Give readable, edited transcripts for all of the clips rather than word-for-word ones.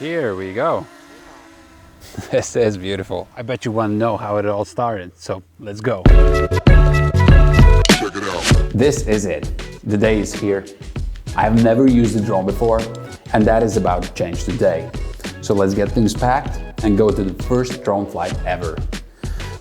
Here we go. This is beautiful. I bet you want to know how it all started, so let's go. Check it out. This is it. The day is here. I have never used a drone before, and that is about to change today. So let's get things packed and go to the first drone flight ever.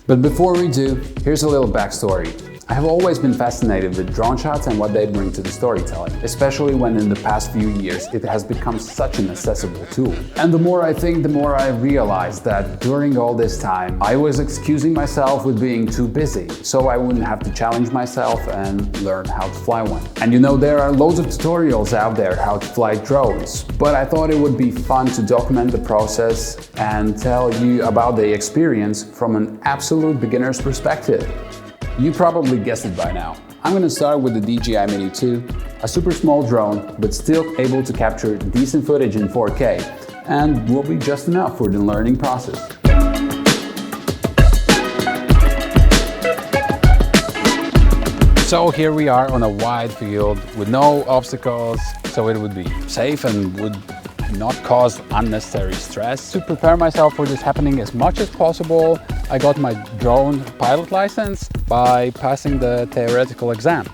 But before we do, here's a little backstory. I have always been fascinated with drone shots and what they bring to the storytelling, especially when in the past few years it has become such an accessible tool. And the more I think, the more I realize that during all this time, I was excusing myself with being too busy, so I wouldn't have to challenge myself and learn how to fly one. And you know, there are loads of tutorials out there how to fly drones, but I thought it would be fun to document the process and tell you about the experience from an absolute beginner's perspective. You probably guessed it by now. I'm going to start with the DJI Mini 2, a super small drone, but still able to capture decent footage in 4K, and will be just enough for the learning process. So here we are on a wide field with no obstacles, so it would be safe and would not cause unnecessary stress. To prepare myself for this happening as much as possible, I got my drone pilot license by passing the theoretical exam.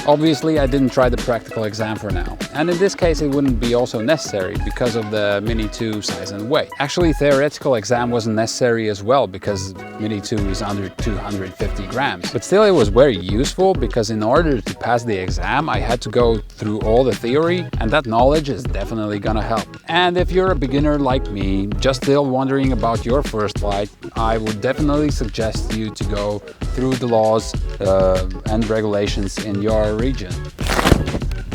Obviously, I didn't try the practical exam for now. And in this case, it wouldn't be also necessary because of the Mini 2 size and weight. Actually, theoretical exam wasn't necessary as well because Mini 2 is under 250 grams. But still, it was very useful because in order to pass the exam, I had to go through all the theory, and that knowledge is definitely gonna help. And if you're a beginner like me, just still wondering about your first flight, I would definitely suggest you to go through the laws and regulations in your region.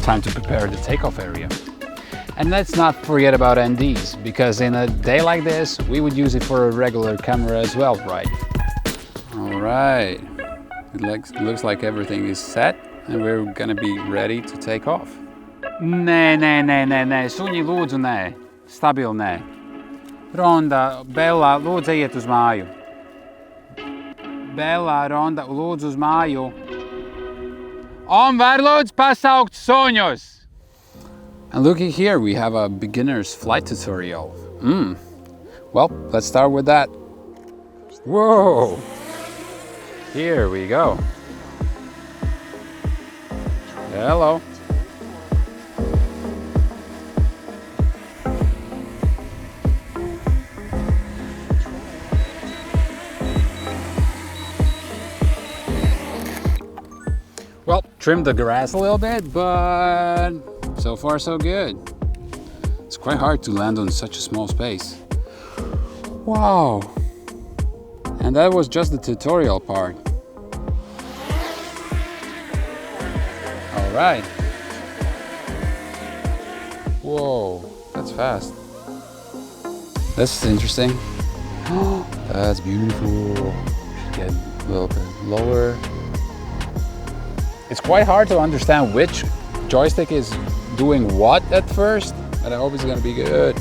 Time to prepare the takeoff area. And let's not forget about NDs, because in a day like this, we would use it for a regular camera as well, right? All right, it looks like everything is set and we're gonna be ready to take off. Ne, Sunji, lūdzu, ne. Stabil, ne. Ronda, Bella, lūdzu, iet uz māju. Bella, Ronda, lūdzu uz māju. On var lūdzu pasaukt soņus. And looky here, we have a beginner's flight tutorial. Well, let's start with that. Whoa! Here we go. Hello. Well, trimmed the grass a little bit, but so far so good. It's quite hard to land on such a small space. Wow! And that was just the tutorial part. All right. Whoa, that's fast. This is interesting. That's beautiful. Should get a little bit lower. It's quite hard to understand which joystick is doing what at first, but I hope it's gonna be good.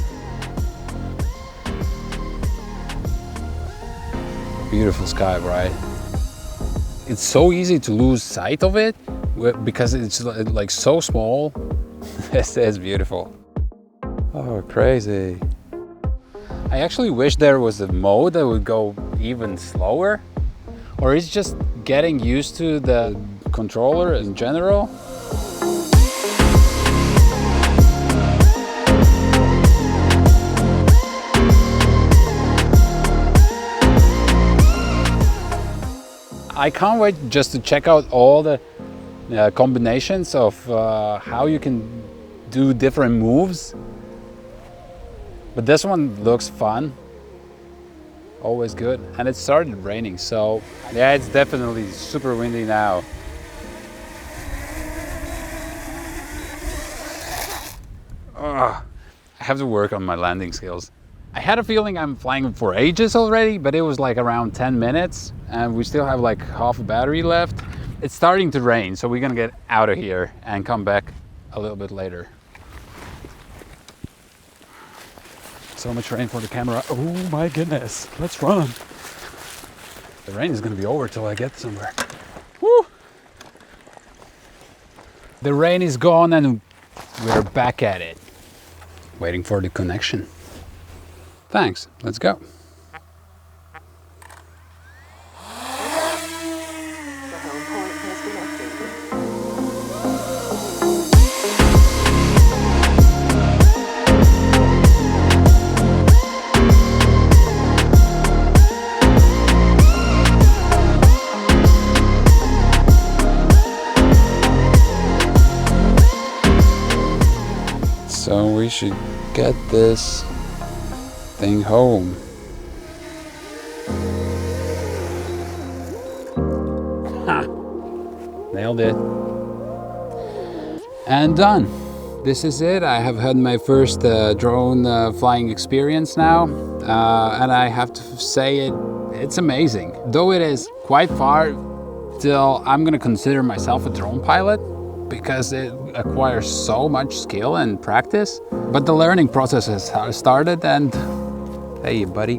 Beautiful sky, right? It's so easy to lose sight of it because it's like so small. This is beautiful. Oh, crazy. I actually wish there was a mode that would go even slower, or it's just getting used to the controller in general. I can't wait just to check out all the combinations of how you can do different moves. But this one looks fun. Always good. And it started raining, so yeah, it's definitely super windy now. I have to work on my landing skills. I had a feeling I'm flying for ages already, but it was like around 10 minutes and we still have like half a battery left. It's starting to rain, so we're gonna get out of here and come back a little bit later. So much rain for the camera. Oh my goodness, let's run. The rain is gonna be over till I get somewhere. Woo! The rain is gone and we're back at it. Waiting for the connection. Thanks, let's go. So we should get this thing home. Ha! Nailed it. And done. This is it. I have had my first drone flying experience now, and I have to say it's amazing. Though it is quite far, still I'm gonna consider myself a drone pilot, because it acquires so much skill and practice. But the learning process has started, and hey buddy.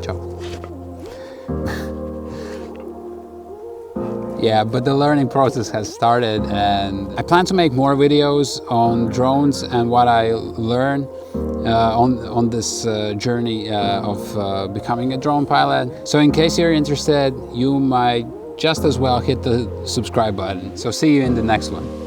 Ciao. Yeah, but the learning process has started, and I plan to make more videos on drones and what I learn on this journey of becoming a drone pilot. So in case you're interested, you might just as well hit the subscribe button. So see you in the next one.